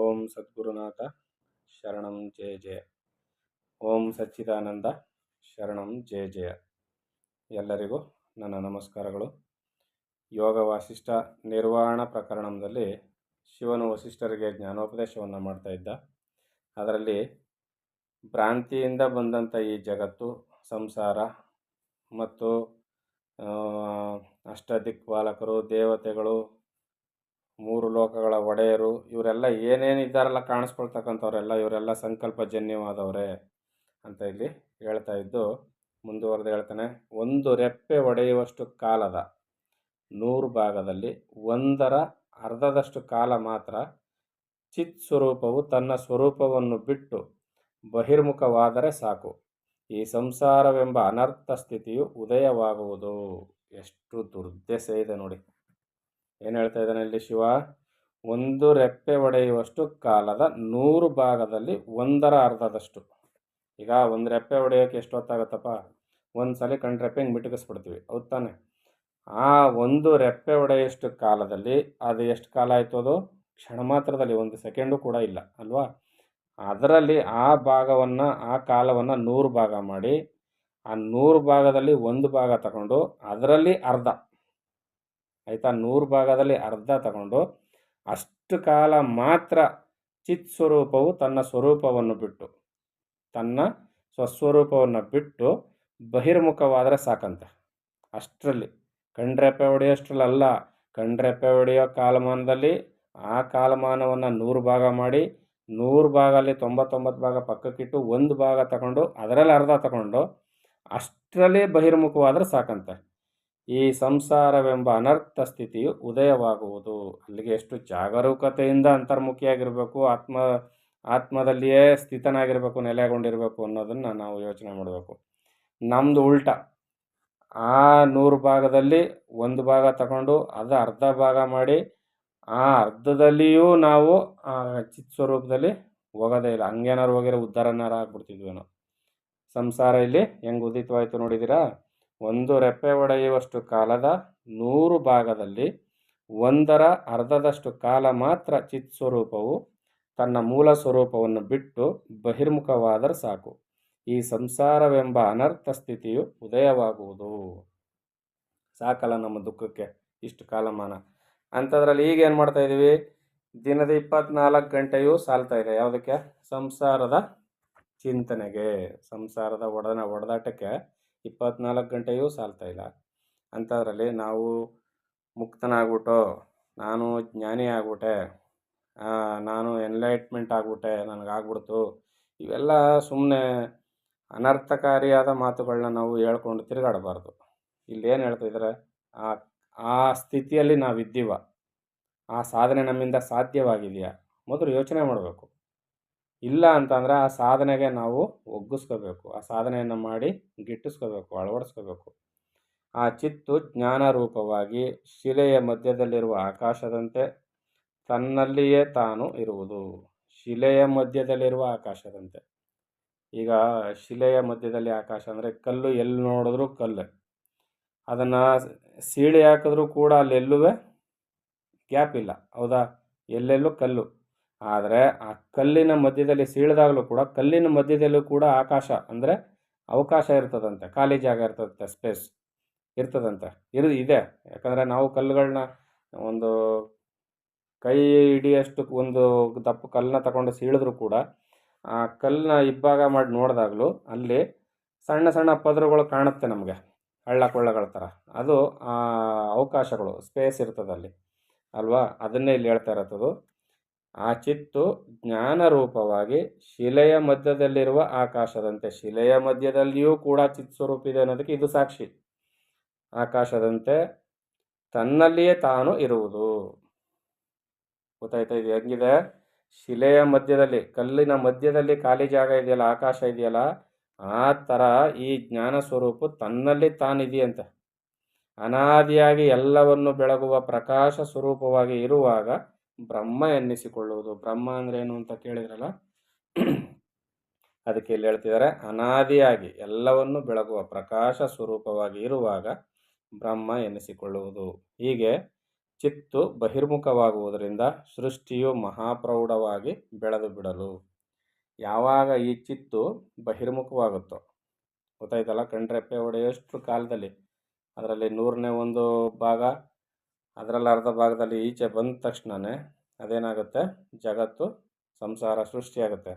ಓಂ ಸದ್ಗುರುನಾಥ ಶರಣಂ ಜಯ ಜಯ. ಓಂ ಸಚ್ಚಿದಾನಂದ ಶರಣಂ ಜಯ ಜಯ. ಎಲ್ಲರಿಗೂ ನನ್ನ ನಮಸ್ಕಾರಗಳು. ಯೋಗ ವಾಸಿಷ್ಠ ನಿರ್ವಾಣ ಪ್ರಕರಣದಲ್ಲಿ ಶಿವನು ವಸಿಷ್ಠರಿಗೆ ಜ್ಞಾನೋಪದೇಶವನ್ನು ಮಾಡ್ತಾ ಇದ್ದ. ಅದರಲ್ಲಿ ಭ್ರಾಂತಿಯಿಂದ ಬಂದಂಥ ಈ ಜಗತ್ತು, ಸಂಸಾರ ಮತ್ತು ಅಷ್ಟದಿಕ್ಪಾಲಕರು, ದೇವತೆಗಳು, ಮೂರು ಲೋಕಗಳ ಒಡೆಯರು, ಇವರೆಲ್ಲ ಏನೇನಿದ್ದಾರಲ್ಲ ಕಾಣಿಸ್ಕೊಳ್ತಕ್ಕಂಥವ್ರೆಲ್ಲ ಇವರೆಲ್ಲ ಸಂಕಲ್ಪಜನ್ಯವಾದವರೇ ಅಂತ ಇಲ್ಲಿ ಹೇಳ್ತಾ ಇದ್ದು ಮುಂದುವರೆದು ಹೇಳ್ತಾನೆ. ಒಂದು ರೆಪ್ಪೆ ಒಡೆಯುವಷ್ಟು ಕಾಲದ 100 ಭಾಗದಲ್ಲಿ 1/2 ಅರ್ಧದಷ್ಟು ಕಾಲ ಮಾತ್ರ ಚಿತ್ ಸ್ವರೂಪವು ತನ್ನ ಸ್ವರೂಪವನ್ನು ಬಿಟ್ಟು ಬಹಿರ್ಮುಖವಾದರೆ ಸಾಕು, ಈ ಸಂಸಾರವೆಂಬ ಅನರ್ಥ ಸ್ಥಿತಿಯು ಉದಯವಾಗುವುದು. ಎಷ್ಟು ದುರ್ದೆಸೆ ಇದೆ ನೋಡಿ. ಏನು ಹೇಳ್ತಾ ಇದ್ದಾನೆ ಇಲ್ಲಿ ಶಿವ? ಒಂದು ರೆಪ್ಪೆ ಒಡೆಯುವಷ್ಟು ಕಾಲದ 100 ಭಾಗದಲ್ಲಿ 1/2 ಅರ್ಧದಷ್ಟು. ಈಗ ಒಂದು ರೆಪ್ಪೆ ಹೊಡೆಯೋಕೆ ಎಷ್ಟು ಹೊತ್ತಾಗತ್ತಪ್ಪ? ಒಂದು ಸಲ ಕಣ್ಣು ರೆಪ್ಪೆ ಹಿಂಗೆ ಮಿಟುಕಿಸ್ಬಿಡ್ತೀವಿ, ಹೌದು ತಾನೆ? ಆ ಒಂದು ರೆಪ್ಪೆ ಹೊಡೆಯಷ್ಟು ಕಾಲದಲ್ಲಿ ಅದು ಎಷ್ಟು ಕಾಲ ಆಯಿತು? ಅದು ಕ್ಷಣ ಮಾತ್ರದಲ್ಲಿ, 1 ಸೆಕೆಂಡು ಕೂಡ ಇಲ್ಲ ಅಲ್ವಾ? ಅದರಲ್ಲಿ ಆ ಭಾಗವನ್ನು, ಆ ಕಾಲವನ್ನು 100 ಭಾಗ ಮಾಡಿ, ಆ 100 ಭಾಗದಲ್ಲಿ 1 ಭಾಗ ತಗೊಂಡು ಅದರಲ್ಲಿ ಅರ್ಧ ಆಯಿತಾ, 100 ಭಾಗದಲ್ಲಿ ಅರ್ಧ ತಗೊಂಡು ಅಷ್ಟು ಕಾಲ ಮಾತ್ರ ಚಿತ್ ಸ್ವರೂಪವು ತನ್ನ ಸ್ವರೂಪವನ್ನು ಬಿಟ್ಟು, ತನ್ನ ಸ್ವಸ್ವರೂಪವನ್ನು ಬಿಟ್ಟು ಬಹಿರ್ಮುಖವಾದರೆ ಸಾಕಂತೆ. ಅಷ್ಟರಲ್ಲಿ ಕಣ್ರೆಪ್ಪೆ ಹೊಡೆಯೋಷ್ಟರಲ್ಲ, ಕಣ್ರೆಪ್ಪೆ ಹೊಡೆಯೋ ಕಾಲಮಾನದಲ್ಲಿ ಆ ಕಾಲಮಾನವನ್ನು 100 ಭಾಗ ಮಾಡಿ, 100 ಭಾಗದಲ್ಲಿ 99 ಭಾಗ ಪಕ್ಕಕ್ಕಿಟ್ಟು 1 ಭಾಗ ತಗೊಂಡು ಅದರಲ್ಲಿ ಅರ್ಧ ತಗೊಂಡು ಅಷ್ಟರಲ್ಲಿ ಬಹಿರ್ಮುಖವಾದರೆ ಸಾಕಂತೆ, ಈ ಸಂಸಾರವೆಂಬ ಅನರ್ಥ ಸ್ಥಿತಿಯು ಉದಯವಾಗುವುದು. ಅಲ್ಲಿಗೆ ಎಷ್ಟು ಜಾಗರೂಕತೆಯಿಂದ ಅಂತರ್ಮುಖಿಯಾಗಿರಬೇಕು, ಆತ್ಮದಲ್ಲಿಯೇ ಸ್ಥಿತನಾಗಿರಬೇಕು, ನೆಲೆಗೊಂಡಿರಬೇಕು ಅನ್ನೋದನ್ನು ನಾವು ಯೋಚನೆ ಮಾಡಬೇಕು. ನಮ್ಮದು ಉಲ್ಟ, ಆ 100 ಭಾಗದಲ್ಲಿ 1 ಭಾಗ ತಗೊಂಡು ಅದು ಅರ್ಧ ಭಾಗ ಮಾಡಿ ಆ ಅರ್ಧದಲ್ಲಿಯೂ ನಾವು ಚಿತ್ ಸ್ವರೂಪದಲ್ಲಿ ಹೋಗೋದೇ ಇಲ್ಲ. ಹಂಗೇನಾರು ಹೋಗಿರೋ ಉದ್ಧಾರನಾರು ಆಗ್ಬಿಡ್ತಿದ್ವೇನೋ. ಸಂಸಾರ ಇಲ್ಲಿ ಹೆಂಗೆ ಉದಿತವಾಯಿತು ನೋಡಿದ್ದೀರಾ? ಒಂದು ರೆಪ್ಪೆ ಹೊಡೆಯುವಷ್ಟು ಕಾಲದ 100 ಭಾಗದಲ್ಲಿ 1/2 ಅರ್ಧದಷ್ಟು ಕಾಲ ಮಾತ್ರ ಚಿತ್ ಸ್ವರೂಪವು ತನ್ನ ಮೂಲ ಸ್ವರೂಪವನ್ನು ಬಿಟ್ಟು ಬಹಿರ್ಮುಖವಾದರೆ ಸಾಕು, ಈ ಸಂಸಾರವೆಂಬ ಅನರ್ಥ ಸ್ಥಿತಿಯು ಉದಯವಾಗುವುದು. ಸಾಕಲ್ಲ ನಮ್ಮ ದುಃಖಕ್ಕೆ ಇಷ್ಟು ಕಾಲಮಾನ. ಅಂಥದ್ರಲ್ಲಿ ಈಗ ಏನು ಮಾಡ್ತಾ ಇದ್ದೀವಿ? ದಿನದ 24 ಗಂಟೆಯೂ ಸಾಲ್ತಾ ಇದೆ ಯಾವುದಕ್ಕೆ? ಸಂಸಾರದ ಚಿಂತನೆಗೆ, ಸಂಸಾರದ ಒಡೆದಾಟಕ್ಕೆ 24 ಗಂಟೆಯೂ ಸಾಲ್ತಾ ಇಲ್ಲ. ಅಂಥದ್ರಲ್ಲಿ ನಾವು ಮುಕ್ತನಾಗ್ಬಿಟ್ಟು, ನಾನು ಜ್ಞಾನಿ ಆಗ್ಬಿಟ್ಟೆ, ನಾನು ಎನ್ಲೈಟ್ಮೆಂಟ್ ಆಗ್ಬಿಟ್ಟೆ, ನನಗಾಗ್ಬಿಡ್ತು, ಇವೆಲ್ಲ ಸುಮ್ಮನೆ ಅನರ್ಥಕಾರಿಯಾದ ಮಾತುಗಳನ್ನ ನಾವು ಹೇಳ್ಕೊಂಡು ತಿರುಗಾಡಬಾರ್ದು. ಇಲ್ಲೇನು ಹೇಳ್ತಾ ಇದ್ದಾರೆ? ಆ ಸ್ಥಿತಿಯಲ್ಲಿ ನಾವಿದ್ದೀವ, ಆ ಸಾಧನೆ ನಮ್ಮಿಂದ ಸಾಧ್ಯವಾಗಿದೆಯಾ ಮೊದಲು ಯೋಚನೆ ಮಾಡಬೇಕು. ಇಲ್ಲ ಅಂತಂದರೆ ಆ ಸಾಧನೆಗೆ ನಾವು ಒಗ್ಗಿಸ್ಕೋಬೇಕು, ಆ ಸಾಧನೆಯನ್ನು ಮಾಡಿ ಗಿಟ್ಟಿಸ್ಕೋಬೇಕು, ಅಳವಡಿಸ್ಕೋಬೇಕು. ಆ ಚಿತ್ತು ಜ್ಞಾನ ರೂಪವಾಗಿ ಶಿಲೆಯ ಮಧ್ಯದಲ್ಲಿರುವ ಆಕಾಶದಂತೆ ತನ್ನಲ್ಲಿಯೇ ತಾನು ಇರುವುದು. ಶಿಲೆಯ ಮಧ್ಯದಲ್ಲಿರುವ ಆಕಾಶದಂತೆ. ಈಗ ಶಿಲೆಯ ಮಧ್ಯದಲ್ಲಿ ಆಕಾಶ ಅಂದರೆ ಕಲ್ಲು, ಎಲ್ಲಿ ನೋಡಿದ್ರೂ ಕಲ್ಲು, ಅದನ್ನು ಸೀಳಿ ಹಾಕಿದ್ರೂ ಕೂಡ ಅಲ್ಲೆಲ್ಲೂ ಗ್ಯಾಪ್ ಇಲ್ಲ, ಹೌದಾ? ಎಲ್ಲೆಲ್ಲೂ ಕಲ್ಲು. ಆದರೆ ಆ ಕಲ್ಲಿನ ಮಧ್ಯದಲ್ಲಿ ಸೀಳಿದಾಗಲೂ ಕೂಡ ಕಲ್ಲಿನ ಮಧ್ಯದಲ್ಲೂ ಕೂಡ ಆಕಾಶ ಅಂದರೆ ಅವಕಾಶ ಇರ್ತದಂತೆ, ಖಾಲಿ ಜಾಗ ಇರ್ತದಂತೆ, ಸ್ಪೇಸ್ ಇರ್ತದಂತೆ, ಇದೆ. ಯಾಕಂದರೆ ನಾವು ಕಲ್ಲುಗಳನ್ನ ಒಂದು ಕೈ ಹಿಡಿಯಷ್ಟು ಒಂದು ದಪ್ಪ ಕಲ್ಲನ್ನ ತಗೊಂಡು ಸೀಳಿದ್ರೂ ಕೂಡ ಆ ಕಲ್ಲನ್ನ ಇಬ್ಬಾಗ ಮಾಡಿ ನೋಡಿದಾಗಲೂ ಅಲ್ಲಿ ಸಣ್ಣ ಸಣ್ಣ ಪದರುಗಳು ಕಾಣುತ್ತೆ ನಮಗೆ, ಹಳ್ಳ ಕೊಳ್ಳಗಳ ಥರ. ಅದು ಅವಕಾಶಗಳು, ಸ್ಪೇಸ್ ಇರ್ತದಲ್ಲಿ ಅಲ್ವಾ? ಅದನ್ನೇ ಇಲ್ಲಿ ಹೇಳ್ತಾ ಇರೋದು. ಆ ಚಿತ್ತು ಜ್ಞಾನ ರೂಪವಾಗಿ ಶಿಲೆಯ ಮಧ್ಯದಲ್ಲಿರುವ ಆಕಾಶದಂತೆ, ಶಿಲೆಯ ಮಧ್ಯದಲ್ಲಿಯೂ ಕೂಡ ಚಿತ್ ಸ್ವರೂಪ ಇದೆ ಅನ್ನೋದಕ್ಕೆ ಇದು ಸಾಕ್ಷಿ. ಆಕಾಶದಂತೆ ತನ್ನಲ್ಲಿಯೇ ತಾನು ಇರುವುದು. ಗೊತ್ತಾಯ್ತಾ? ಇದು ಹೆಂಗಿದೆ? ಶಿಲೆಯ ಮಧ್ಯದಲ್ಲಿ, ಕಲ್ಲಿನ ಮಧ್ಯದಲ್ಲಿ ಖಾಲಿ ಜಾಗ ಇದೆಯಲ್ಲ, ಆಕಾಶ ಇದೆಯಲ್ಲ, ಆ ಥರ ಈ ಜ್ಞಾನ ಸ್ವರೂಪ ತನ್ನಲ್ಲಿ ತಾನಿದೆಯಂತೆ. ಅನಾದಿಯಾಗಿ ಎಲ್ಲವನ್ನು ಬೆಳಗುವ ಪ್ರಕಾಶ ಸ್ವರೂಪವಾಗಿ ಇರುವಾಗ ಬ್ರಹ್ಮ ಎನ್ನಿಸಿಕೊಳ್ಳುವುದು. ಬ್ರಹ್ಮ ಅಂದರೆ ಏನು ಅಂತ ಕೇಳಿದ್ರಲ್ಲ, ಅದಕ್ಕೆ ಇಲ್ಲಿ ಹೇಳ್ತಿದ್ದಾರೆ, ಅನಾದಿಯಾಗಿ ಎಲ್ಲವನ್ನು ಬೆಳಗುವ ಪ್ರಕಾಶ ಸ್ವರೂಪವಾಗಿ ಇರುವಾಗ ಬ್ರಹ್ಮ ಎನ್ನಿಸಿಕೊಳ್ಳುವುದು. ಹೀಗೆ ಚಿತ್ತು ಬಹಿರ್ಮುಖವಾಗುವುದರಿಂದ ಸೃಷ್ಟಿಯು ಮಹಾಪ್ರೌಢವಾಗಿ ಬೆಳೆದು ಬಿಡಲು. ಯಾವಾಗ ಈ ಚಿತ್ತು ಬಹಿರ್ಮುಖವಾಗುತ್ತೋ, ಗೊತ್ತಾಯ್ತಲ್ಲ, ಕಣ್ರೆಪ್ಪೆ ಹೊಡೆಯೋಷ್ಟು ಕಾಲದಲ್ಲಿ ಅದರಲ್ಲಿ 100ನೇ ಭಾಗ, ಅದರಲ್ಲಿ ಅರ್ಧ ಭಾಗದಲ್ಲಿ ಈಚೆ ಬಂದ ತಕ್ಷಣವೇ ಅದೇನಾಗುತ್ತೆ, ಜಗತ್ತು ಸಂಸಾರ ಸೃಷ್ಟಿಯಾಗುತ್ತೆ.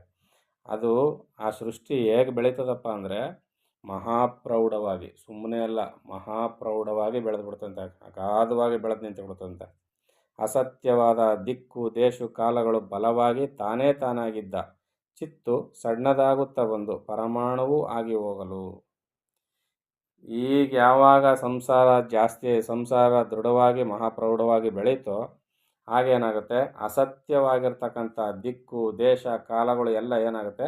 ಅದು ಆ ಸೃಷ್ಟಿ ಹೇಗೆ ಬೆಳೀತದಪ್ಪ ಅಂದರೆ ಮಹಾಪ್ರೌಢವಾಗಿ, ಸುಮ್ಮನೆ ಅಲ್ಲ, ಮಹಾಪ್ರೌಢವಾಗಿ ಬೆಳೆದು ಬಿಡ್ತಂತೆ, ಅಗಾಧವಾಗಿ ಬೆಳೆದು ನಿಂತು ಬಿಡ್ತಂತೆ. ಅಸತ್ಯವಾದ ದಿಕ್ಕು ದೇಶ ಕಾಲಗಳು ಬಲವಾಗಿ ತಾನೇ ತಾನಾಗಿದ್ದ ಚಿತ್ತು ಸಣ್ಣದಾಗುತ್ತಾ ಬಂದು ಪರಮಾಣುವು ಆಗಿ ಹೋಗಲು. ಈಗ ಯಾವಾಗ ಸಂಸಾರ ದೃಢವಾಗಿ ಮಹಾಪ್ರೌಢವಾಗಿ ಬೆಳೀತೋ ಆಗೇನಾಗುತ್ತೆ, ಅಸತ್ಯವಾಗಿರ್ತಕ್ಕಂಥ ದಿಕ್ಕು ದೇಶ ಕಾಲಗಳು ಎಲ್ಲ ಏನಾಗುತ್ತೆ,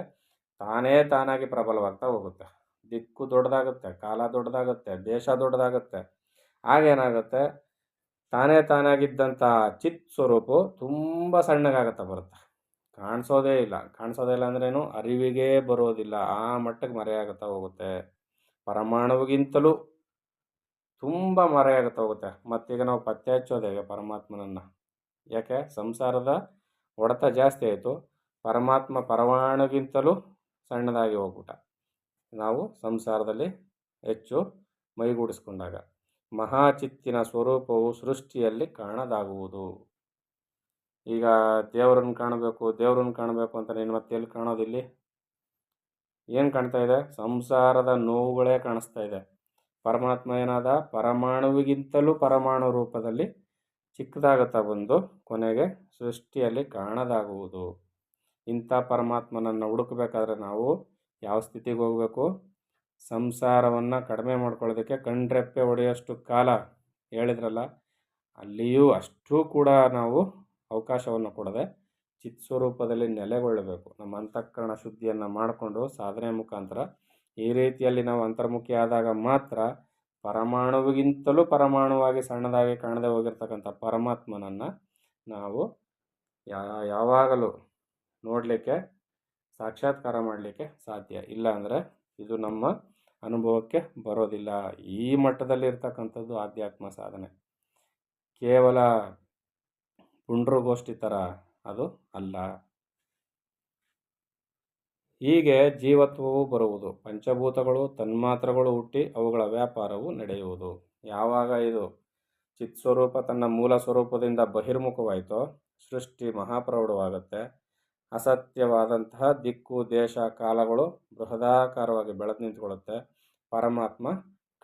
ತಾನೇ ತಾನಾಗಿ ಪ್ರಬಲವಾಗ್ತಾ ಹೋಗುತ್ತೆ. ದಿಕ್ಕು ದೊಡ್ಡದಾಗುತ್ತೆ, ಕಾಲ ದೊಡ್ಡದಾಗುತ್ತೆ, ದೇಶ ದೊಡ್ಡದಾಗುತ್ತೆ. ಆಗೇನಾಗುತ್ತೆ, ತಾನೇ ತಾನಾಗಿದ್ದಂಥ ಚಿತ್ ಸ್ವರೂಪು ತುಂಬ ಸಣ್ಣಗಾಗುತ್ತಾ ಬರುತ್ತೆ. ಕಾಣಿಸೋದೇ ಇಲ್ಲ ಅಂದ್ರೇನು, ಅರಿವಿಗೆ ಬರೋದಿಲ್ಲ, ಆ ಮಟ್ಟಕ್ಕೆ ಮರೆಯಾಗುತ್ತಾ ಹೋಗುತ್ತೆ. ಪರಮಾಣುವಿಗಿಂತಲೂ ತುಂಬ ಮರೆಯಾಗುತ್ತಾ ಹೋಗುತ್ತೆ. ಮತ್ತೀಗ ನಾವು ಪತ್ತೆ ಹಚ್ಚೋದು ಹೇಗೆ ಪರಮಾತ್ಮನನ್ನು? ಯಾಕೆ? ಸಂಸಾರದ ಹೊಡೆತ ಜಾಸ್ತಿ ಆಯಿತು, ಪರಮಾತ್ಮ ಪರಮಾಣುಗಿಂತಲೂ ಸಣ್ಣದಾಗಿ ಹೋಗ್ಬಿಟ್ಟ. ನಾವು ಸಂಸಾರದಲ್ಲಿ ಹೆಚ್ಚು ಮೈಗೂಡಿಸ್ಕೊಂಡಾಗ ಮಹಾಚಿತ್ತಿನ ಸ್ವರೂಪವು ಸೃಷ್ಟಿಯಲ್ಲಿ ಕಾಣದಾಗುವುದು. ಈಗ ದೇವರನ್ನು ಕಾಣಬೇಕು ಅಂತ ನೀನು ಮತ್ತೆ ಎಲ್ಲಿ ಕಾಣೋದಿಲ್ಲಿ? ಏನು ಕಾಣ್ತಾ ಇದೆ? ಸಂಸಾರದ ನೋವುಗಳೇ ಕಾಣಿಸ್ತಾ ಇದೆ. ಪರಮಾತ್ಮ ಏನಾದ? ಪರಮಾಣುವಿಗಿಂತಲೂ ಪರಮಾಣು ರೂಪದಲ್ಲಿ ಚಿಕ್ಕದಾಗುತ್ತಾ ಬಂದು ಕೊನೆಗೆ ಸೃಷ್ಟಿಯಲ್ಲಿ ಕಾಣದಾಗುವುದು. ಇಂಥ ಪರಮಾತ್ಮನನ್ನು ಹುಡುಕಬೇಕಾದ್ರೆ ನಾವು ಯಾವ ಸ್ಥಿತಿಗೆ ಹೋಗಬೇಕು? ಸಂಸಾರವನ್ನು ಕಡಿಮೆ ಮಾಡ್ಕೊಳ್ಳೋದಕ್ಕೆ ಕಣ್ರೆಪ್ಪೆ ಹೊಡೆಯೋಷ್ಟು ಕಾಲ ಹೇಳಿದ್ರಲ್ಲ, ಅಲ್ಲಿಯೂ ಅಷ್ಟೂ ಕೂಡ ನಾವು ಅವಕಾಶವನ್ನು ಕೊಡದೆ ಚಿತ್ಸ್ವರೂಪದಲ್ಲಿ ನೆಲೆಗೊಳ್ಳಬೇಕು. ನಮ್ಮ ಅಂತಃಕರಣ ಶುದ್ಧಿಯನ್ನು ಮಾಡಿಕೊಂಡು ಸಾಧನೆ ಮುಖಾಂತರ ಈ ರೀತಿಯಲ್ಲಿ ನಾವು ಅಂತರ್ಮುಖಿ ಆದಾಗ ಮಾತ್ರ ಪರಮಾಣುವಿಗಿಂತಲೂ ಪರಮಾಣುವಾಗಿ ಸಣ್ಣದಾಗಿ ಕಾಣದೆ ಹೋಗಿರ್ತಕ್ಕಂಥ ಪರಮಾತ್ಮನನ್ನು ನಾವು ಯಾವಾಗಲೂ ನೋಡಲಿಕ್ಕೆ, ಸಾಕ್ಷಾತ್ಕಾರ ಮಾಡಲಿಕ್ಕೆ ಸಾಧ್ಯ. ಇಲ್ಲ ಅಂದರೆ ಇದು ನಮ್ಮ ಅನುಭವಕ್ಕೆ ಬರೋದಿಲ್ಲ. ಈ ಮಟ್ಟದಲ್ಲಿ ಇರ್ತಕ್ಕಂಥದ್ದು ಆಧ್ಯಾತ್ಮ ಸಾಧನೆ. ಕೇವಲ ಪುಂಡ್ರಗೋಷ್ಠಿ ಥರ ಅದು ಅಲ್ಲ. ಹೀಗೆ ಜೀವತ್ವವು ಬರುವುದು, ಪಂಚಭೂತಗಳು ತನ್ಮಾತ್ರಗಳು ಹುಟ್ಟಿ ಅವುಗಳ ವ್ಯಾಪಾರವು ನಡೆಯುವುದು. ಯಾವಾಗ ಇದು ಚಿತ್ಸ್ವರೂಪ ತನ್ನ ಮೂಲ ಸ್ವರೂಪದಿಂದ ಬಹಿರ್ಮುಖವಾಯಿತೋ ಸೃಷ್ಟಿ ಮಹಾಪ್ರೌಢವಾಗುತ್ತೆ. ಅಸತ್ಯವಾದಂತಹ ದಿಕ್ಕು ದೇಶ ಕಾಲಗಳು ಬೃಹದಾಕಾರವಾಗಿ ಬೆಳೆದು ನಿಂತ್ಕೊಳ್ಳುತ್ತೆ. ಪರಮಾತ್ಮ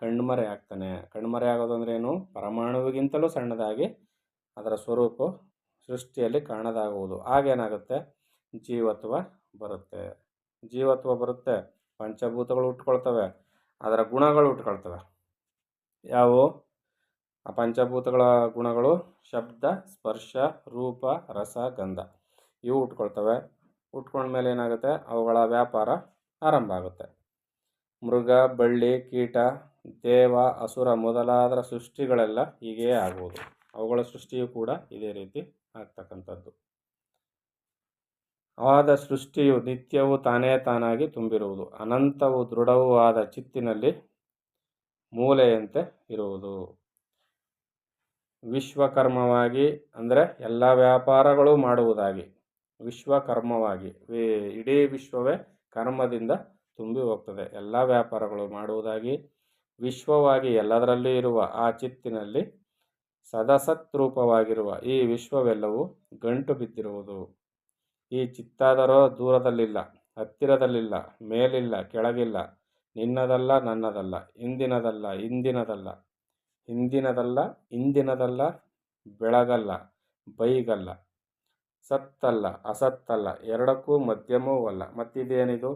ಕಣ್ಮರೆ ಆಗ್ತಾನೆ. ಕಣ್ಮರೆ ಆಗೋದು ಅಂದ್ರೆ ಏನು? ಪರಮಾಣುವಿಗಿಂತಲೂ ಸಣ್ಣದಾಗಿ ಅದರ ಸ್ವರೂಪ ಸೃಷ್ಟಿಯಲ್ಲಿ ಕಾಣದಾಗುವುದು. ಆಗೇನಾಗುತ್ತೆ? ಜೀವತ್ವ ಬರುತ್ತೆ. ಪಂಚಭೂತಗಳು ಹುಟ್ಕೊಳ್ತವೆ, ಅದರ ಗುಣಗಳು ಹುಟ್ಕೊಳ್ತವೆ. ಯಾವುವು ಆ ಪಂಚಭೂತಗಳ ಗುಣಗಳು? ಶಬ್ದ, ಸ್ಪರ್ಶ, ರೂಪ, ರಸ, ಗಂಧ. ಇವು ಹುಟ್ಕೊಳ್ತವೆ. ಹುಟ್ಕೊಂಡ್ಮೇಲೆ ಏನಾಗುತ್ತೆ? ಅವುಗಳ ವ್ಯಾಪಾರ ಆರಂಭ ಆಗುತ್ತೆ. ಮೃಗ, ಬಳ್ಳಿ, ಕೀಟ, ದೇವ, ಅಸುರ ಮೊದಲಾದ ಸೃಷ್ಟಿಗಳೆಲ್ಲ ಹೀಗೇ ಆಗುವುದು. ಅವುಗಳ ಸೃಷ್ಟಿಯು ಕೂಡ ಇದೇ ರೀತಿ ಆಗ್ತಕ್ಕಂಥದ್ದು. ಆದ ಸೃಷ್ಟಿಯು ನಿತ್ಯವೂ ತಾನೇ ತಾನಾಗಿ ತುಂಬಿರುವುದು. ಅನಂತವು ದೃಢವೂ ಆದ ಚಿತ್ತಿನಲ್ಲಿ ಮೂಲೆಯಂತೆ ಇರುವುದು. ವಿಶ್ವಕರ್ಮವಾಗಿ ಅಂದರೆ ಎಲ್ಲ ವ್ಯಾಪಾರಗಳು ಮಾಡುವುದಾಗಿ, ವಿಶ್ವಕರ್ಮವಾಗಿ, ಇಡೀ ವಿಶ್ವವೇ ಕರ್ಮದಿಂದ ತುಂಬಿ ಹೋಗ್ತದೆ. ಎಲ್ಲ ವ್ಯಾಪಾರಗಳು ಮಾಡುವುದಾಗಿ ವಿಶ್ವವಾಗಿ ಎಲ್ಲದರಲ್ಲೂ ಇರುವ ಆ ಚಿತ್ತಿನಲ್ಲಿ ಸದಸತ್ ರೂಪವಾಗಿರುವ ಈ ವಿಶ್ವವೆಲ್ಲವೂ ಗಂಟು ಬಿದ್ದಿರುವುದು. ಈ ಚಿತ್ತಾದರೋ ದೂರದಲ್ಲಿಲ್ಲ, ಹತ್ತಿರದಲ್ಲಿಲ್ಲ, ಮೇಲಿಲ್ಲ, ಕೆಳಗಿಲ್ಲ, ನಿನ್ನದಲ್ಲ, ನನ್ನದಲ್ಲ, ಹಿಂದಿನದಲ್ಲ, ಬೆಳಗಲ್ಲ, ಬೈಗಲ್ಲ, ಸತ್ತಲ್ಲ, ಅಸತ್ತಲ್ಲ, ಎರಡಕ್ಕೂ ಮಧ್ಯಮವೂ ಅಲ್ಲ. ಮತ್ತಿದೇನಿದು?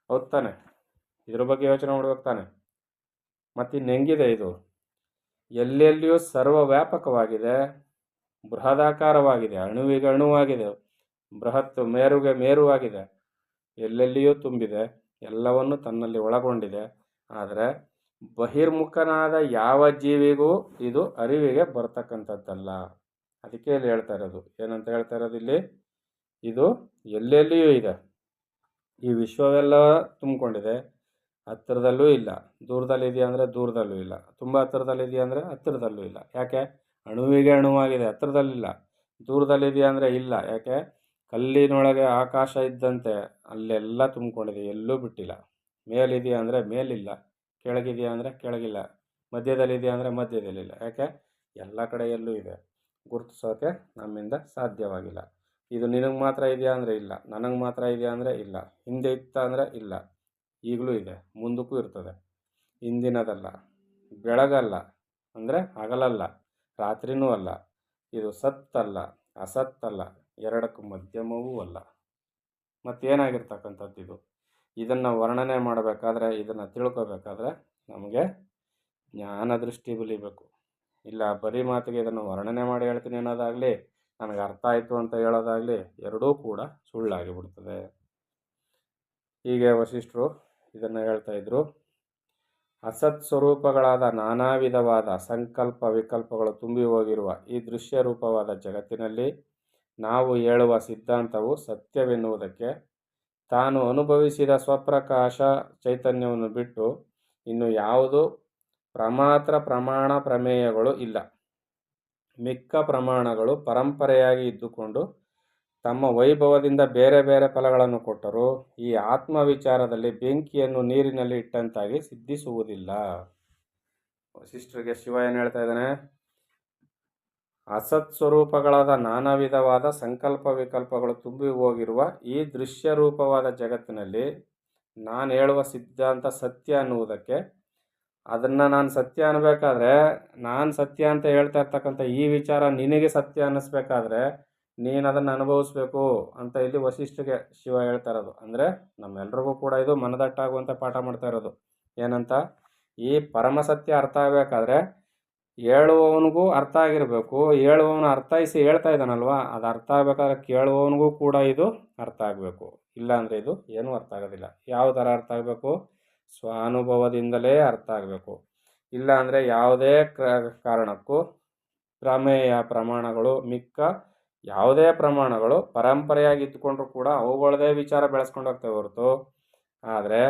ಹೌದು ತಾನೆ? ಇದ್ರ ಬಗ್ಗೆ ಯೋಚನೆ ಮಾಡ್ಬೇಕು ತಾನೆ? ಮತ್ತಿನ್ನೆಂಗಿದೆ ಇದು? ಎಲ್ಲೆಲ್ಲಿಯೂ ಸರ್ವವ್ಯಾಪಕವಾಗಿದೆ, ಬೃಹದಾಕಾರವಾಗಿದೆ, ಅಣುವಿಗೆ ಅಣುವಾಗಿದೆ, ಬೃಹತ್ ಮೇರುಗೆ ಮೇರುವಾಗಿದೆ, ಎಲ್ಲೆಲ್ಲಿಯೂ ತುಂಬಿದೆ, ಎಲ್ಲವನ್ನು ತನ್ನಲ್ಲಿ ಒಳಗೊಂಡಿದೆ. ಆದರೆ ಬಹಿರ್ಮುಖನಾದ ಯಾವ ಜೀವಿಗೂ ಇದು ಅರಿವಿಗೆ ಬರ್ತಕ್ಕಂಥದ್ದಲ್ಲ. ಅದಕ್ಕೆ ಇಲ್ಲಿ ಹೇಳ್ತಾ ಇರೋದು ಏನಂತ ಹೇಳ್ತಾ ಇರೋದು ಇಲ್ಲಿ? ಇದು ಎಲ್ಲೆಲ್ಲಿಯೂ ಇದೆ. ಈ ವಿಶ್ವವೆಲ್ಲ ತುಂಬಿಕೊಂಡಿದೆ. ಹತ್ತಿರದಲ್ಲೂ ಇಲ್ಲ, ದೂರದಲ್ಲಿದೆಯಾ ಅಂದರೆ ದೂರದಲ್ಲೂ ಇಲ್ಲ, ತುಂಬ ಹತ್ತಿರದಲ್ಲಿದೆಯಾ ಅಂದರೆ ಹತ್ತಿರದಲ್ಲೂ ಇಲ್ಲ. ಯಾಕೆ? ಅಣುವಿಗೆ ಅಣುವಾಗಿದೆ, ಹತ್ರದಲ್ಲಿಲ್ಲ. ದೂರದಲ್ಲಿದೆಯಾ ಅಂದರೆ ಇಲ್ಲ. ಯಾಕೆ? ಕಲ್ಲಿನೊಳಗೆ ಆಕಾಶ ಇದ್ದಂತೆ ಅಲ್ಲೆಲ್ಲ ತುಂಬಿಕೊಂಡಿದೆ, ಎಲ್ಲೂ ಬಿಟ್ಟಿಲ್ಲ. ಮೇಲಿದೆಯಾ ಅಂದರೆ ಮೇಲಿಲ್ಲ, ಕೆಳಗಿದೆಯಾ ಅಂದರೆ ಕೆಳಗಿಲ್ಲ, ಮಧ್ಯದಲ್ಲಿದೆಯಾ ಅಂದರೆ ಮಧ್ಯದಲ್ಲಿಲ್ಲ. ಯಾಕೆ? ಎಲ್ಲ ಕಡೆಯಲ್ಲೂ ಇದೆ. ಗುರುತಿಸೋಕೆ ನಮ್ಮಿಂದ ಸಾಧ್ಯವಾಗಿಲ್ಲ. ಇದು ನಿನಗೆ ಮಾತ್ರ ಇದೆಯಾ ಅಂದರೆ ಇಲ್ಲ, ನನಗೆ ಮಾತ್ರ ಇದೆಯಾ ಅಂದರೆ ಇಲ್ಲ, ಹಿಂದೆ ಇತ್ತ ಅಂದರೆ ಇಲ್ಲ, ಈಗಲೂ ಇದೆ, ಮುಂದಕ್ಕೂ ಇರ್ತದೆ. ಹಿಂದಿನದಲ್ಲ, ಬೆಳಗಲ್ಲ ಅಂದರೆ ಹಗಲಲ್ಲ, ರಾತ್ರಿನೂ ಅಲ್ಲ. ಇದು ಸತ್ತಲ್ಲ, ಅಸತ್ತಲ್ಲ, ಎರಡಕ್ಕೂ ಮಧ್ಯಮವೂ ಅಲ್ಲ. ಮತ್ತೇನಾಗಿರ್ತಕ್ಕಂಥದ್ದು ಇದು? ಇದನ್ನು ವರ್ಣನೆ ಮಾಡಬೇಕಾದ್ರೆ, ಇದನ್ನು ತಿಳ್ಕೊಬೇಕಾದ್ರೆ ನಮಗೆ ಜ್ಞಾನ ದೃಷ್ಟಿ ಬೆಳಿಬೇಕು. ಇಲ್ಲ ಬರೀ ಮಾತಿಗೆ ಇದನ್ನು ವರ್ಣನೆ ಮಾಡಿ ಹೇಳ್ತೀನಿ ಅನ್ನೋದಾಗಲಿ, ನನಗೆ ಅರ್ಥ ಆಯಿತು ಅಂತ ಹೇಳೋದಾಗಲಿ, ಎರಡೂ ಕೂಡ ಸುಳ್ಳಾಗಿಬಿಡ್ತದೆ. ಹೀಗೆ ವಸಿಷ್ಠರು ಇದನ್ನು ಹೇಳ್ತಾ ಇದ್ರು. ಅಸತ್ ಸ್ವರೂಪಗಳಾದ ನಾನಾ ವಿಧವಾದ ಸಂಕಲ್ಪ ವಿಕಲ್ಪಗಳು ತುಂಬಿ ಹೋಗಿರುವ ಈ ದೃಶ್ಯ ರೂಪವಾದ ಜಗತ್ತಿನಲ್ಲಿ ನಾವು ಹೇಳುವ ಸಿದ್ಧಾಂತವು ಸತ್ಯವೆನ್ನುವುದಕ್ಕೆ ತಾನು ಅನುಭವಿಸಿದ ಸ್ವಪ್ರಕಾಶ ಚೈತನ್ಯವನ್ನು ಬಿಟ್ಟು ಇನ್ನು ಯಾವುದು ಪ್ರಮಾತ್ರ ಪ್ರಮಾಣ ಪ್ರಮೇಯಗಳು ಇಲ್ಲ. ಮಿಕ್ಕ ಪ್ರಮಾಣಗಳು ಪರಂಪರೆಯಾಗಿ ಇದ್ದುಕೊಂಡು ತಮ್ಮ ವೈಭವದಿಂದ ಬೇರೆ ಬೇರೆ ಫಲಗಳನ್ನು ಕೊಟ್ಟರೂ ಈ ಆತ್ಮ ವಿಚಾರದಲ್ಲಿ ಬೆಂಕಿಯನ್ನು ನೀರಿನಲ್ಲಿ ಇಟ್ಟಂತಾಗಿ ಸಿದ್ಧಿಸುವುದಿಲ್ಲ. ವಸಿಷ್ಠರಿಗೆ ಶಿವ ಏನು ಹೇಳ್ತಾ ಇದ್ದಾನೆ? ಅಸತ್ ಸ್ವರೂಪಗಳಾದ ನಾನಾ ವಿಧವಾದ ಸಂಕಲ್ಪ ವಿಕಲ್ಪಗಳು ತುಂಬಿ ಹೋಗಿರುವ ಈ ದೃಶ್ಯ ರೂಪವಾದ ಜಗತ್ತಿನಲ್ಲಿ ನಾನು ಹೇಳುವ ಸಿದ್ಧಾಂತ ಸತ್ಯ ಅನ್ನುವುದಕ್ಕೆ, ಅದನ್ನು ನಾನು ಸತ್ಯ ಅನ್ನಬೇಕಾದ್ರೆ, ನಾನು ಸತ್ಯ ಅಂತ ಹೇಳ್ತಾ ಇರ್ತಕ್ಕಂಥ ಈ ವಿಚಾರ ನಿನಗೆ ಸತ್ಯ ಅನ್ನಿಸ್ಬೇಕಾದ್ರೆ ನೀನು ಅದನ್ನು ಅನುಭವಿಸ್ಬೇಕು ಅಂತ ಇಲ್ಲಿ ವಸಿಷ್ಠರಿಗೆ ಶಿವ ಹೇಳ್ತಾ ಇರೋದು. ಅಂದರೆ ನಮ್ಮೆಲ್ರಿಗೂ ಕೂಡ ಇದು ಮನದಟ್ಟಾಗುವಂಥ ಪಾಠ ಮಾಡ್ತಾ ಇರೋದು. ಏನಂತ? ಈ ಪರಮ ಸತ್ಯ ಅರ್ಥ ಆಗಬೇಕಾದ್ರೆ ಹೇಳುವವನಿಗೂ ಅರ್ಥ ಆಗಿರಬೇಕು, ಹೇಳುವವನು ಅರ್ಥೈಸಿ ಹೇಳ್ತಾ ಇದ್ದಾನಲ್ವ, ಅದು ಅರ್ಥ ಆಗಬೇಕಾದ್ರೆ ಕೇಳುವವನಿಗೂ ಕೂಡ ಇದು ಅರ್ಥ ಆಗಬೇಕು. ಇಲ್ಲಾಂದರೆ ಇದು ಏನೂ ಅರ್ಥ ಆಗೋದಿಲ್ಲ. ಯಾವ ಥರ ಅರ್ಥ ಆಗಬೇಕು? ಸ್ವಾನುಭವದಿಂದಲೇ ಅರ್ಥ ಆಗಬೇಕು. ಇಲ್ಲಾಂದರೆ ಯಾವುದೇ ಕಾರಣಕ್ಕೂ ಪ್ರಮೇಯ ಪ್ರಮಾಣಗಳು, ಮಿಕ್ಕ ಯಾವುದೇ ಪ್ರಮಾಣಗಳು ಪರಂಪರೆಯಾಗಿ ಇದ್ದುಕೊಂಡ್ರೂ ಕೂಡ ಅವುಗಳದೇ ವಿಚಾರ ಬೆಳೆಸ್ಕೊಂಡು ಹೋಗ್ತೇವೆ ಹೊರತು, ಆದರೆ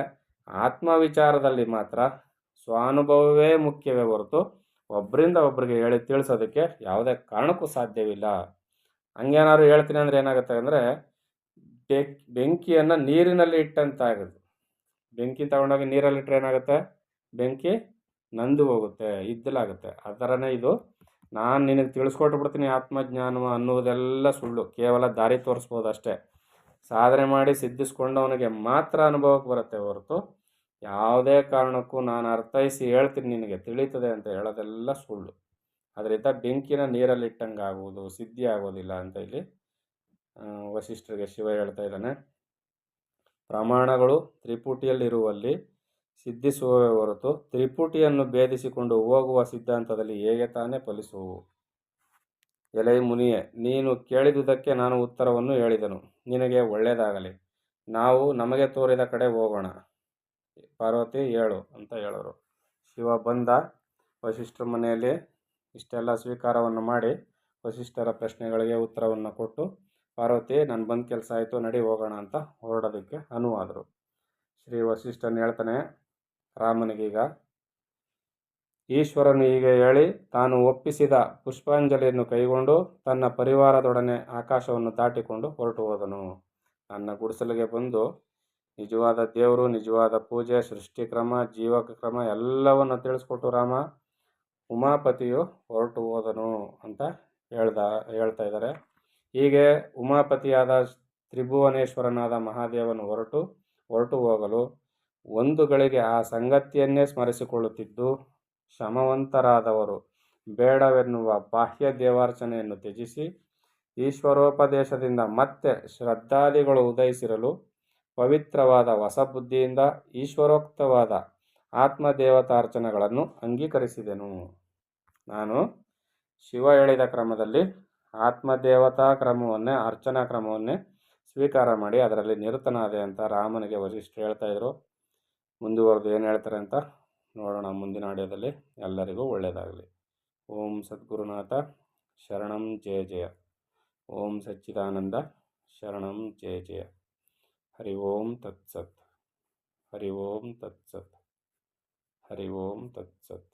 ಆತ್ಮ ವಿಚಾರದಲ್ಲಿ ಮಾತ್ರ ಸ್ವಾನುಭವವೇ ಮುಖ್ಯವೇ ಹೊರತು ಒಬ್ಬರಿಂದ ಒಬ್ಬರಿಗೆ ಹೇಳಿ ತಿಳಿಸೋದಕ್ಕೆ ಯಾವುದೇ ಕಾರಣಕ್ಕೂ ಸಾಧ್ಯವಿಲ್ಲ. ಹಂಗೇನಾದ್ರು ಹೇಳ್ತೀನಿ ಅಂದರೆ ಏನಾಗುತ್ತೆ ಅಂದರೆ ಬೆಂಕಿಯನ್ನು ನೀರಿನಲ್ಲಿ ಇಟ್ಟಂತಾಗುತ್ತೆ. ಬೆಂಕಿ ತಗೊಂಡೋಗಿ ನೀರಲ್ಲಿಟ್ಟರೆ ಏನಾಗುತ್ತೆ? ಬೆಂಕಿ ನಂದು ಹೋಗುತ್ತೆ, ಇದ್ದಲಾಗುತ್ತೆ. ಆ ಥರನೇ ಇದು. ನಾನು ನಿನಗೆ ತಿಳಿಸ್ಕೊಟ್ಬಿಡ್ತೀನಿ ಆತ್ಮಜ್ಞಾನ ಅನ್ನುವುದೆಲ್ಲ ಸುಳ್ಳು, ಕೇವಲ ದಾರಿ ತೋರಿಸ್ಬೋದು ಅಷ್ಟೇ. ಸಾಧನೆ ಮಾಡಿ ಸಿದ್ಧಿಸ್ಕೊಂಡವನಿಗೆ ಮಾತ್ರ ಅನುಭವಕ್ಕೆ ಬರುತ್ತೆ ಹೊರತು ಯಾವುದೇ ಕಾರಣಕ್ಕೂ ನಾನು ಅರ್ಥೈಸಿ ಹೇಳ್ತೀನಿ ನಿನಗೆ ತಿಳಿತದೆ ಅಂತ ಹೇಳೋದೆಲ್ಲ ಸುಳ್ಳು. ಅದರಿಂದ ಬೆಂಕಿನ ನೀರಲ್ಲಿ ಇಟ್ಟಂಗೆ ಆಗುವುದು, ಸಿದ್ಧಿ ಆಗೋದಿಲ್ಲ ಅಂತ ಇಲ್ಲಿ ವಸಿಷ್ಠರಿಗೆ ಶಿವ ಹೇಳ್ತಾ ಇದ್ದಾನೆ. ಪ್ರಮಾಣಗಳು ತ್ರಿಪುಟಿಯಲ್ಲಿರುವಲ್ಲಿ ಸಿದ್ಧಿಸುವವೇ ಹೊರತು ತ್ರಿಪುಟಿಯನ್ನು ಭೇದಿಸಿಕೊಂಡು ಹೋಗುವ ಸಿದ್ಧಾಂತದಲ್ಲಿ ಹೇಗೆ ತಾನೇ ಫಲಿಸುವು? ಎಲೈ ಮುನಿಯೇ, ನೀನು ಕೇಳಿದುದಕ್ಕೆ ನಾನು ಉತ್ತರವನ್ನು ಹೇಳಿದನು. ನಿನಗೆ ಒಳ್ಳೆಯದಾಗಲಿ. ನಾವು ನಮಗೆ ತೋರಿದ ಕಡೆ ಹೋಗೋಣ. ಪಾರ್ವತಿ ಹೇಳು ಅಂತ ಹೇಳೋರು. ಶಿವ ಬಂದ ವಸಿಷ್ಠರ ಮನೆಯಲ್ಲಿ ಇಷ್ಟೆಲ್ಲ ಸ್ವೀಕಾರವನ್ನು ಮಾಡಿ ವಸಿಷ್ಠರ ಪ್ರಶ್ನೆಗಳಿಗೆ ಉತ್ತರವನ್ನು ಕೊಟ್ಟು, ಪಾರ್ವತಿ ನಾನು ಬಂದ ಕೆಲಸ ಆಯಿತು, ನಡಿ ಹೋಗೋಣ ಅಂತ ಹೊರಡೋದಕ್ಕೆ ಅನುವಾದರು. ಶ್ರೀ ವಸಿಷ್ಠನ್ ಹೇಳ್ತಾನೆ ರಾಮನಿಗೀಗ, ಈಶ್ವರನು ಹೀಗೆ ಹೇಳಿ ತಾನು ಒಪ್ಪಿಸಿದ ಪುಷ್ಪಾಂಜಲಿಯನ್ನು ಕೈಗೊಂಡು ತನ್ನ ಪರಿವಾರದೊಡನೆ ಆಕಾಶವನ್ನು ದಾಟಿಕೊಂಡು ಹೊರಟು ಹೋದನು. ನನ್ನ ಗುಡಿಸಲಿಗೆ ಬಂದು ನಿಜವಾದ ದೇವರು, ನಿಜವಾದ ಪೂಜೆ, ಸೃಷ್ಟಿಕ್ರಮ, ಜೀವಕ್ರಮ ಎಲ್ಲವನ್ನು ತಿಳಿಸ್ಕೊಟ್ಟು ರಾಮ ಉಮಾಪತಿಯು ಹೊರಟು ಹೋದನು ಅಂತ ಹೇಳ್ತಾ ಇದ್ದಾರೆ. ಹೀಗೆ ಉಮಾಪತಿಯಾದ ತ್ರಿಭುವನೇಶ್ವರನಾದ ಮಹಾದೇವನು ಹೊರಟು ಹೋಗಲು ಒಂದು ಗಳಿಗೆ ಆ ಸಂಗತಿಯನ್ನೇ ಸ್ಮರಿಸಿಕೊಳ್ಳುತ್ತಿದ್ದು, ಶ್ರಮವಂತರಾದವರು ಬೇಡವೆನ್ನುವ ಬಾಹ್ಯ ದೇವಾರ್ಚನೆಯನ್ನು ತ್ಯಜಿಸಿ ಈಶ್ವರೋಪದೇಶದಿಂದ ಮತ್ತೆ ಶ್ರದ್ಧಾದಿಗಳು ಉದಯಿಸಿರಲು ಪವಿತ್ರವಾದ ಹೊಸ ಬುದ್ಧಿಯಿಂದ ಈಶ್ವರೋಕ್ತವಾದ ಆತ್ಮದೇವತಾರ್ಚನೆಗಳನ್ನು ಅಂಗೀಕರಿಸಿದೆನು. ನಾನು ಶಿವ ಹೇಳಿದ ಕ್ರಮದಲ್ಲಿ ಆತ್ಮದೇವತಾ ಕ್ರಮವನ್ನೇ, ಅರ್ಚನಾ ಕ್ರಮವನ್ನೇ ಸ್ವೀಕಾರ ಮಾಡಿ ಅದರಲ್ಲಿ ನಿರತನಾದೆ ಅಂತ ರಾಮನಿಗೆ ವಸಿಷ್ಠರು ಹೇಳ್ತಾಯಿದ್ರು. ಮುಂದುವರೆದು ಏನು ಹೇಳ್ತಾರೆ ಅಂತ ನೋಡೋಣ ಮುಂದಿನ ಆಡಿಯೋದಲ್ಲಿ. ಎಲ್ಲರಿಗೂ ಒಳ್ಳೆಯದಾಗಲಿ. ಓಂ ಸದ್ಗುರುನಾಥ ಶರಣಂ ಜಯ ಜಯ. ಓಂ ಸಚ್ಚಿದಾನಂದ ಶರಣಂ ಜಯ ಜಯ. ಹರಿ ಓಂ ತತ್ಸತ್. ಹರಿ ಓಂ ತತ್ಸತ್. ಹರಿ ಓಂ ತತ್ಸತ್.